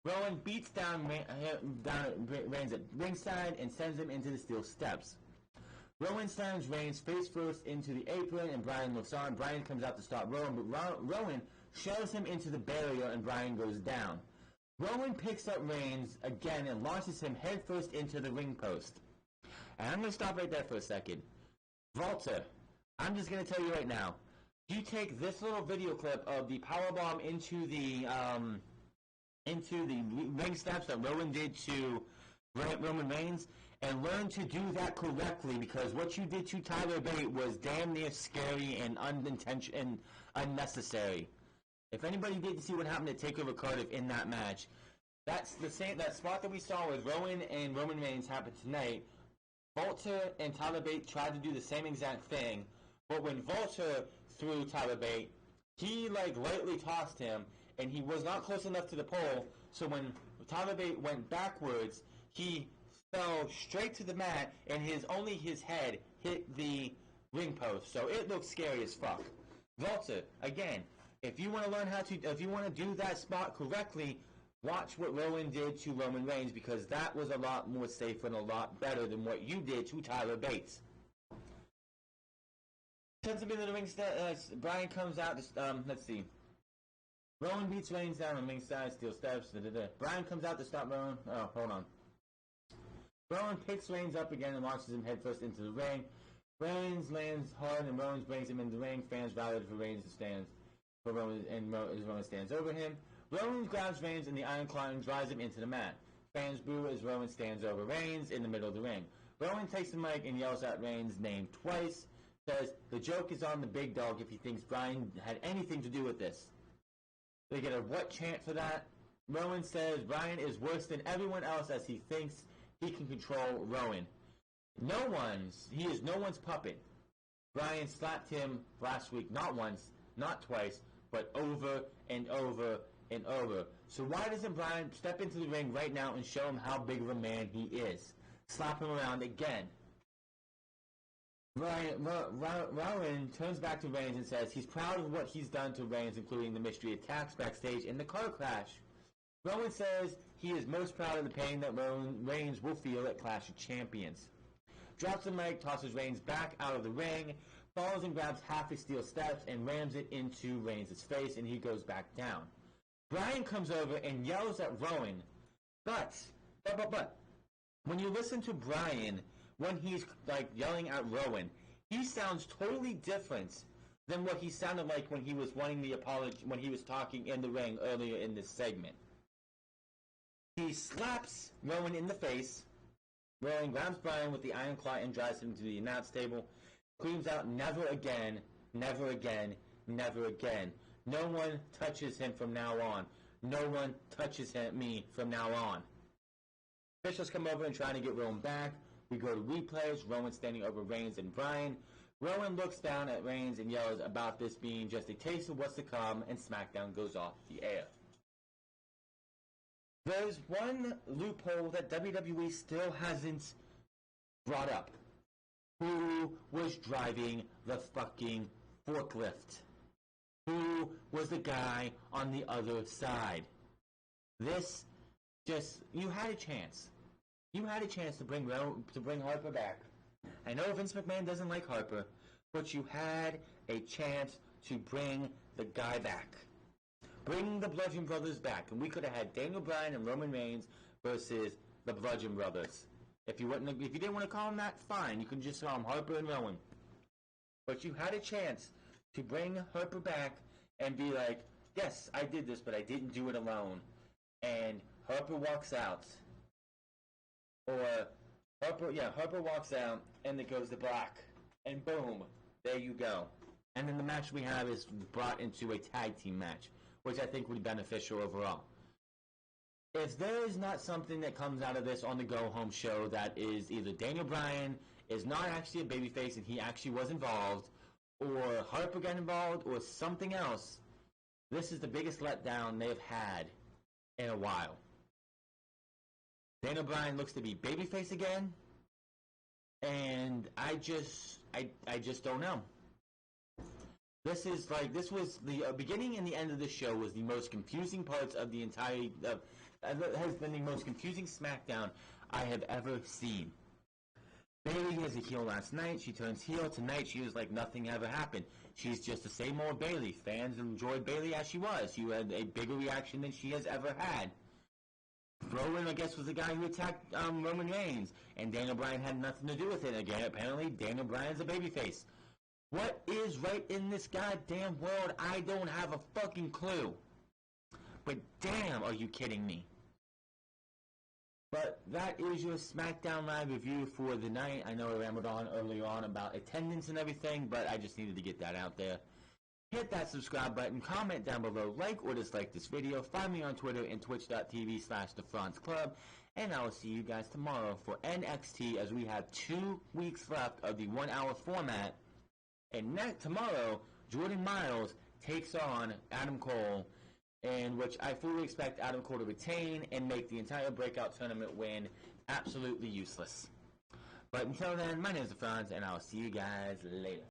Rowan beats down Reigns at ringside and sends him into the steel steps. Rowan slams Reigns face first into the apron, and Bryan looks on. Bryan comes out to stop Rowan, but Rowan shoves him into the barrier, and Bryan goes down. Rowan picks up Reigns again and launches him headfirst into the ring post. And I'm going to stop right there for a second. Walter, I'm just going to tell you right now, you take this little video clip of the powerbomb into the ring steps that Rowan did to Roman Reigns, and learn to do that correctly, because what you did to Tyler Bate was damn near scary and unnecessary. If anybody didn't see what happened to TakeOver Cardiff in that match, that's the same. That spot that we saw with Rowan and Roman Reigns happened tonight. Walter and Tyler Bate tried to do the same exact thing, but when Walter threw Tyler Bate, he lightly tossed him, and he was not close enough to the pole. So when Tyler Bate went backwards, he fell straight to the mat, and only his head hit the ring post. So it looked scary as fuck. Walter, again, if you want to do that spot correctly, watch what Rowan did to Roman Reigns, because that was a lot more safe and a lot better than what you did to Tyler Bates. Sends him into the ring. Bryan comes out. Let's see. Rowan beats Reigns down on ringside, steel steps. Bryan comes out to stop Rowan. Oh, hold on. Rowan picks Reigns up again and launches him headfirst into the ring. Reigns lands hard, and Rowan brings him into the ring. Fans rallied for Reigns to stand. Rowan stands over him. Rowan grabs Reigns in the Iron Claw and drives him into the mat. Fans boo as Rowan stands over Reigns in the middle of the ring. Rowan takes the mic and yells out Reigns' name twice. Says, the joke is on the big dog if he thinks Bryan had anything to do with this. They get a what chant for that. Rowan says Bryan is worse than everyone else as he thinks he can control Rowan. He is no one's puppet. Bryan slapped him last week, not once, not twice, but over and over and over. So why doesn't Bryan step into the ring right now and show him how big of a man he is? Slap him around again. Rowan turns back to Reigns and says he's proud of what he's done to Reigns, including the mystery attacks backstage and the car crash. Rowan says he is most proud of the pain that Reigns will feel at Clash of Champions. Drops the mic, tosses Reigns back out of the ring, falls and grabs half his steel steps and rams it into Reigns' face, and he goes back down. Bryan comes over and yells at Rowan, but, when you listen to Bryan, when he's yelling at Rowan, he sounds totally different than what he sounded like when he was wanting the apology, when he was talking in the ring earlier in this segment. He slaps Rowan in the face. Rowan grabs Bryan with the Iron Claw and drives him to the announce table. Screams out, never again, never again, never again. No one touches him from now on. No one touches me from now on. Officials come over and trying to get Rowan back. We go to replays. Rowan standing over Reigns and Bryan. Rowan looks down at Reigns and yells about this being just a taste of what's to come, and Smackdown goes off the air. There's one loophole that WWE still hasn't brought up. Who was driving the fucking forklift? Who was the guy on the other side? You had a chance. You had a chance to bring Harper back. I know Vince McMahon doesn't like Harper, but you had a chance to bring the guy back. Bring the Bludgeon Brothers back, and we could have had Daniel Bryan and Roman Reigns versus the Bludgeon Brothers. If you didn't want to call them that, fine. You can just call them Harper and Rowan. But you had a chance to bring Harper back and be like, yes, I did this, but I didn't do it alone. And Harper walks out. Or Harper walks out, and it goes to black. And boom, there you go. And then the match we have is brought into a tag team match, which I think would be beneficial overall. If there is not something that comes out of this on the go-home show that is either Daniel Bryan is not actually a babyface and he actually was involved, or Harper got involved, or something else, this is the biggest letdown they've had in a while. Daniel Bryan looks to be babyface again, and I just don't know. This was the beginning and the end of the show was the most confusing parts of the entire. Has been the most confusing SmackDown I have ever seen. Bayley was a heel last night. She turns heel tonight. She was like nothing ever happened. She's just the same old Bayley. Fans enjoyed Bayley as she was. She had a bigger reaction than she has ever had. Rowan, I guess, was the guy who attacked Roman Reigns, and Daniel Bryan had nothing to do with it. Again, apparently, Daniel Bryan's a babyface. What is right in this goddamn world? I don't have a fucking clue. But damn, are you kidding me? But that is your SmackDown Live review for the night. I know I rambled on earlier on about attendance and everything, but I just needed to get that out there. Hit that subscribe button, comment down below, like or dislike this video, find me on Twitter and twitch.tv/TheFranzClub, and I will see you guys tomorrow for NXT as we have 2 weeks left of the 1 hour format. And tomorrow, Jordan Miles takes on Adam Cole, in which I fully expect Adam Cole to retain and make the entire breakout tournament win absolutely useless. But until then, my name is The Franz, and I'll see you guys later.